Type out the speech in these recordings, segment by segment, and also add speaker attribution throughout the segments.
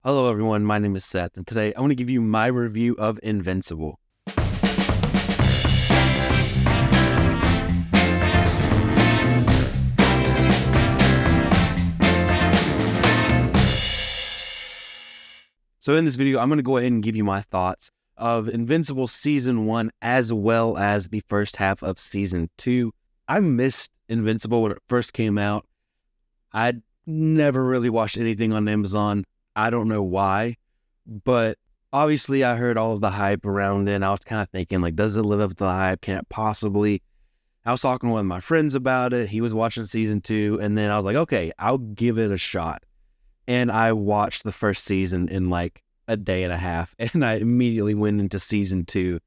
Speaker 1: Hello, everyone. My name is Seth, and today I want to give you my review of Invincible. So, in this video, I'm going to go ahead and give you my thoughts of Invincible Season 1 as well as the first half of Season 2. I missed Invincible when it first came out. I'd never really watched anything on Amazon. I don't know why, but obviously I heard all of the hype around it, and I was kind of thinking, like, does it live up to the hype? Can it possibly? I was talking with my friends about it. He was watching Season 2, and then I was like, okay, I'll give it a shot. And I watched the first season in like a day and a half, and I immediately went into Season 2.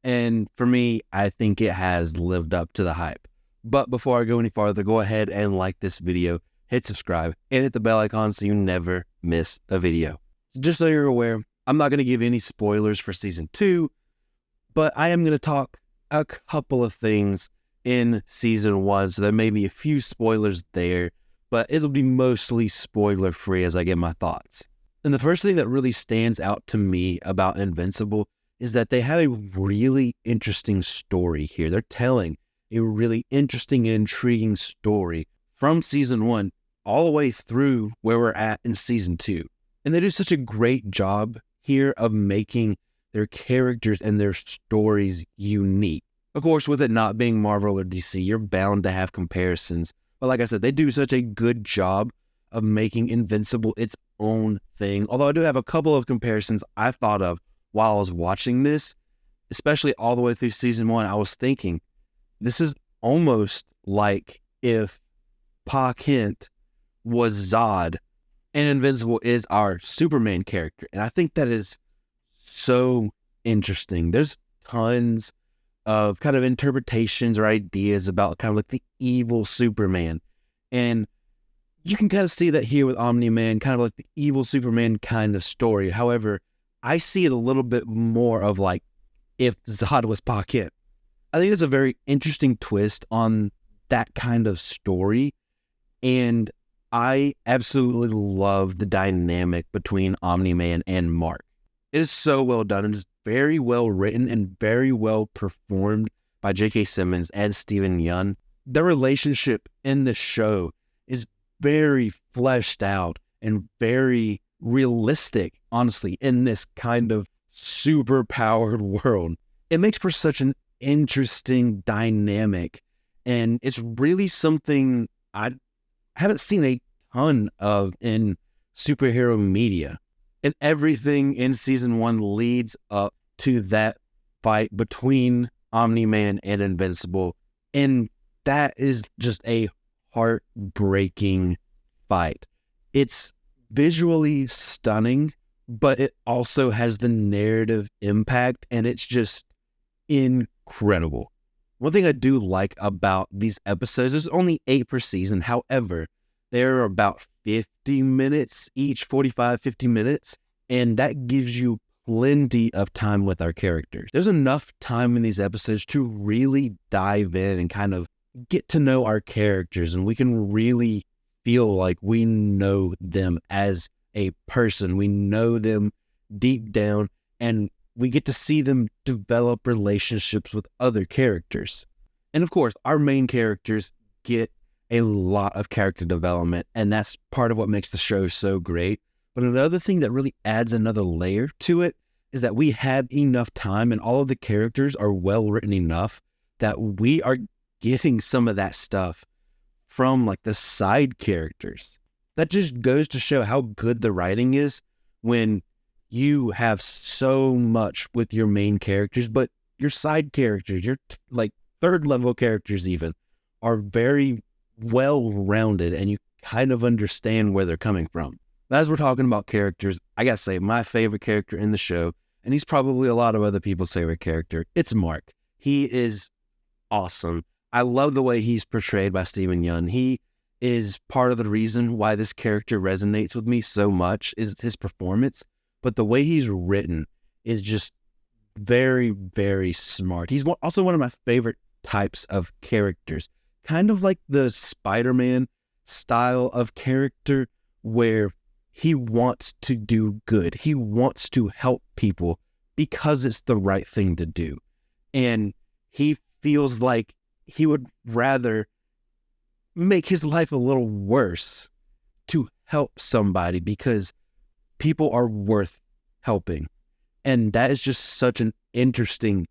Speaker 1: And for me, I think it has lived up to the hype. But before I go any farther, go ahead and like this video, hit subscribe, and hit the bell icon so you never miss a video. Just so you're aware, I'm not going to give any spoilers for Season 2, but I am going to talk a couple of things in Season 1, so there may be a few spoilers there, but it'll be mostly spoiler-free as I give my thoughts. And the first thing that really stands out to me about Invincible is that they have a really interesting story here. They're telling a really interesting and intriguing story from Season 1 all the way through where we're at in Season 2. And they do such a great job here of making their characters and their stories unique. Of course, with it not being Marvel or DC, you're bound to have comparisons. But like I said, they do such a good job of making Invincible its own thing. Although I do have a couple of comparisons I thought of while I was watching this, especially all the way through Season 1. I was thinking, this is almost like if Pa Kent was Zod and Invincible is our Superman character. And I think that is so interesting. There's tons of kind of interpretations or ideas about kind of like the evil Superman. And you can kind of see that here with Omni-Man, kind of like the evil Superman kind of story. However, I see it a little bit more of like if Zod was Pa Kent. I think it's a very interesting twist on that kind of story. And I absolutely love the dynamic between Omni-Man and Mark. It is so well done. It is very well written and very well performed by J.K. Simmons and Steven Yeun. The relationship in the show is very fleshed out and very realistic, honestly, in this kind of super powered world. It makes for such an interesting dynamic, and it's really something I haven't seen a ton of in superhero media. And everything in Season 1 leads up to that fight between Omni-Man and Invincible. And that is just a heartbreaking fight. It's visually stunning, but it also has the narrative impact, and it's just incredible. One thing I do like about these episodes, there's only 8 per season. However, they're about 50 minutes each, 45, 50 minutes. And that gives you plenty of time with our characters. There's enough time in these episodes to really dive in and kind of get to know our characters. And we can really feel like we know them as a person. We know them deep down, and we get to see them develop relationships with other characters. And of course, our main characters get a lot of character development, and that's part of what makes the show so great. But another thing that really adds another layer to it is that we have enough time, and all of the characters are well written enough that we are getting some of that stuff from like the side characters. That just goes to show how good the writing is when you have so much with your main characters, but your side characters, your like third level characters even, are very well-rounded, and you kind of understand where they're coming from. As we're talking about characters, I gotta say, my favorite character in the show, and he's probably a lot of other people's favorite character, it's Mark. He is awesome. I love the way he's portrayed by Steven Yeun. He is part of the reason why this character resonates with me so much is his performance, but the way he's written is just very, very smart. He's also one of my favorite types of characters. Kind of like the Spider-Man style of character where he wants to do good. He wants to help people because it's the right thing to do. And he feels like he would rather make his life a little worse to help somebody because people are worth helping. And that is just such an interesting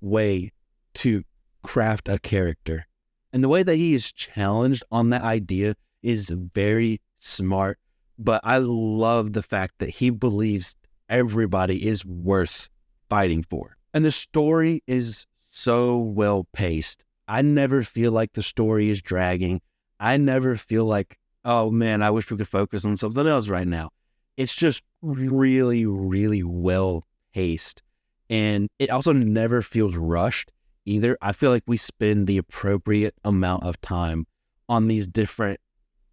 Speaker 1: way to craft a character. And the way that he is challenged on that idea is very smart. But I love the fact that he believes everybody is worth fighting for. And the story is so well paced. I never feel like the story is dragging. I never feel like, oh man, I wish we could focus on something else right now. It's just really, really well paced. And it also never feels rushed either. I feel like we spend the appropriate amount of time on these different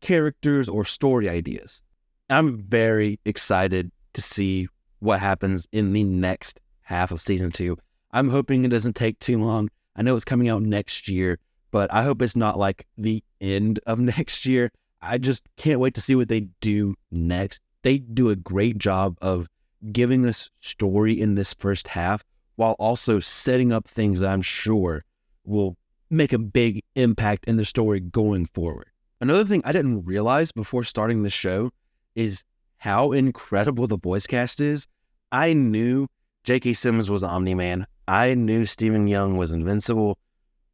Speaker 1: characters or story ideas. I'm very excited to see what happens in the next half of season 2. I'm hoping it doesn't take too long. I know it's coming out next year, but I hope it's not like the end of next year. I just can't wait to see what they do next. They do a great job of giving us story in this first half while also setting up things that I'm sure will make a big impact in the story going forward. Another thing I didn't realize before starting the show is how incredible the voice cast is. I knew J.K. Simmons was Omni-Man. I knew Stephen Young was Invincible,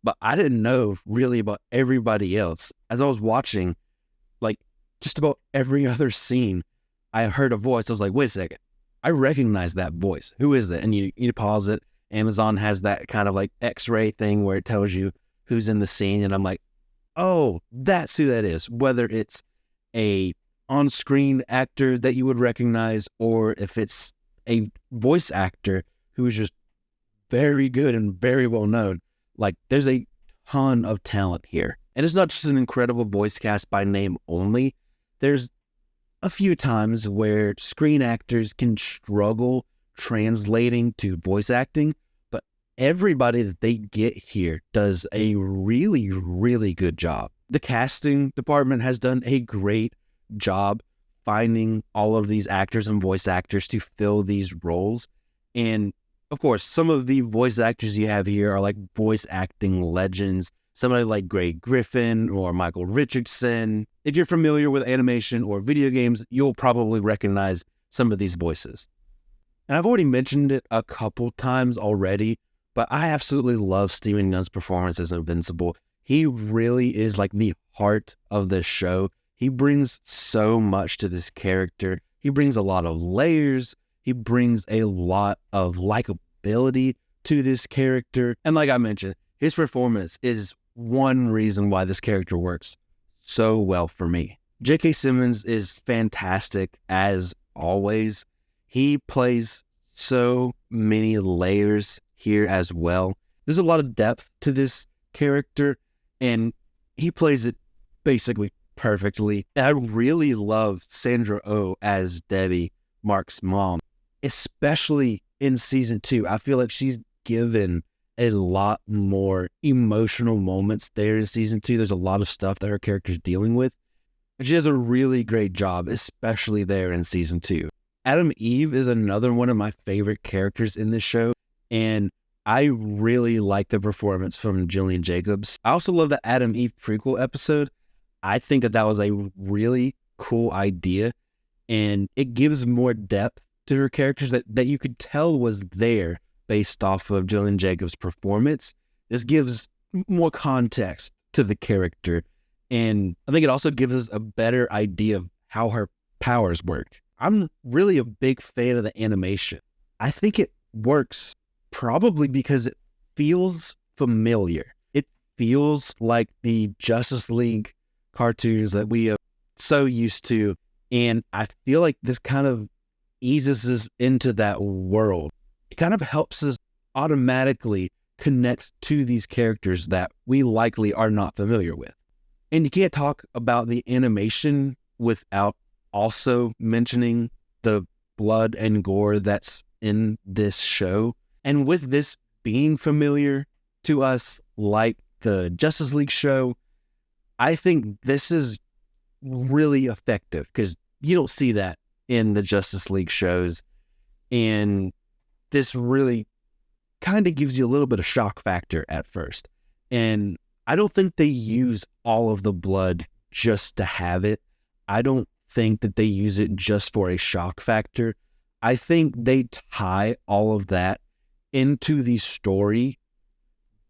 Speaker 1: but I didn't know really about everybody else. As I was watching, like just about every other scene, I heard a voice. I was like, wait a second. I recognize that voice. Who is it? And you pause it. Amazon has that kind of like X-ray thing where it tells you who's in the scene. And I'm like, oh, that's who that is. Whether it's a on-screen actor that you would recognize or if it's a voice actor who is just very good and very well known. Like there's a ton of talent here. And it's not just an incredible voice cast by name only. There's a few times where screen actors can struggle translating to voice acting, but everybody that they get here does a really, really good job. The casting department has done a great job finding all of these actors and voice actors to fill these roles. And of course, some of the voice actors you have here are like voice acting legends. Somebody like Greg Griffin or Michael Richardson. If you're familiar with animation or video games, you'll probably recognize some of these voices. And I've already mentioned it a couple times already, but I absolutely love Stephen Young's performance as Invincible. He really is like the heart of this show. He brings so much to this character. He brings a lot of layers. He brings a lot of likability to this character. And like I mentioned, his performance is one reason why this character works so well for me. J.K. Simmons is fantastic as always. He plays so many layers here as well. There's a lot of depth to this character, and he plays it basically perfectly. I really love Sandra Oh as Debbie, Mark's mom, especially in season 2. I feel like she's given a lot more emotional moments there in season 2. There's a lot of stuff that her character's dealing with, and she does a really great job, especially there in season 2. Adam Eve is another one of my favorite characters in this show, and I really like the performance from Jillian Jacobs. I also love the Adam Eve prequel episode. I think that was a really cool idea, and it gives more depth to her characters that you could tell was there based off of Jillian Jacobs' performance. This gives more context to the character, and I think it also gives us a better idea of how her powers work. I'm really a big fan of the animation. I think it works probably because it feels familiar. It feels like the Justice League cartoons that we are so used to, and I feel like this kind of eases us into that world. It kind of helps us automatically connect to these characters that we likely are not familiar with. And you can't talk about the animation without also mentioning the blood and gore that's in this show. And with this being familiar to us like the Justice League show, I think this is really effective because You don't see that in the Justice League shows. And this really kind of gives you a little bit of shock factor at first. And I don't think they use all of the blood just to have it. I don't think that they use it just for a shock factor. I think they tie all of that into the story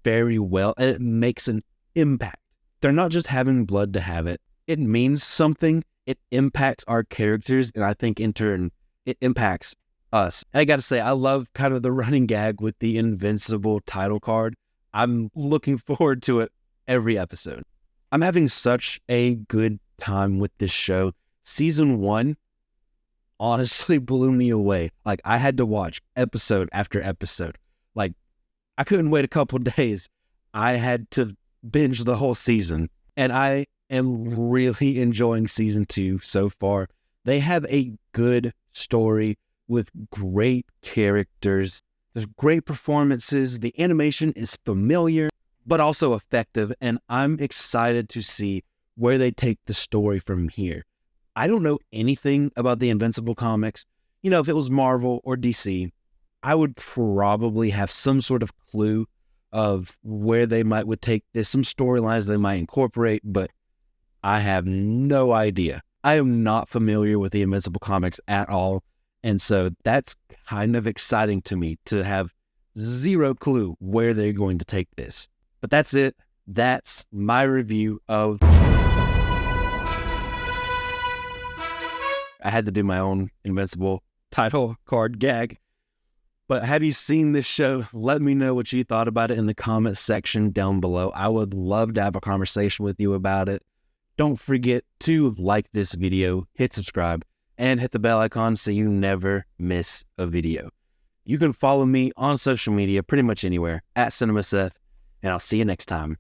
Speaker 1: very well, and it makes an impact. They're not just having blood to have it. It means something. It impacts our characters, and I think in turn, it impacts us. And I got to say, I love kind of the running gag with the Invincible title card. I'm looking forward to it every episode. I'm having such a good time with this show. Season 1 honestly blew me away. Like, I had to watch episode after episode. Like, I couldn't wait a couple days. I had to binge the whole season. And I am really enjoying season 2 so far. They have a good story with great characters. There's great performances. The animation is familiar, but also effective. And I'm excited to see where they take the story from here. I don't know anything about the Invincible comics. You know, if it was Marvel or DC, I would probably have some sort of clue of where they would take this, some storylines they might incorporate, but I have no idea. I am not familiar with the Invincible comics at all, and so that's kind of exciting to me to have zero clue where they're going to take this. But that's it. That's my review of... I had to do my own Invincible title card gag. But have you seen this show? Let me know what you thought about it in the comment section down below. I would love to have a conversation with you about it. Don't forget to like this video, hit subscribe, and hit the bell icon so you never miss a video. You can follow me on social media pretty much anywhere, @CinemaSeth, and I'll see you next time.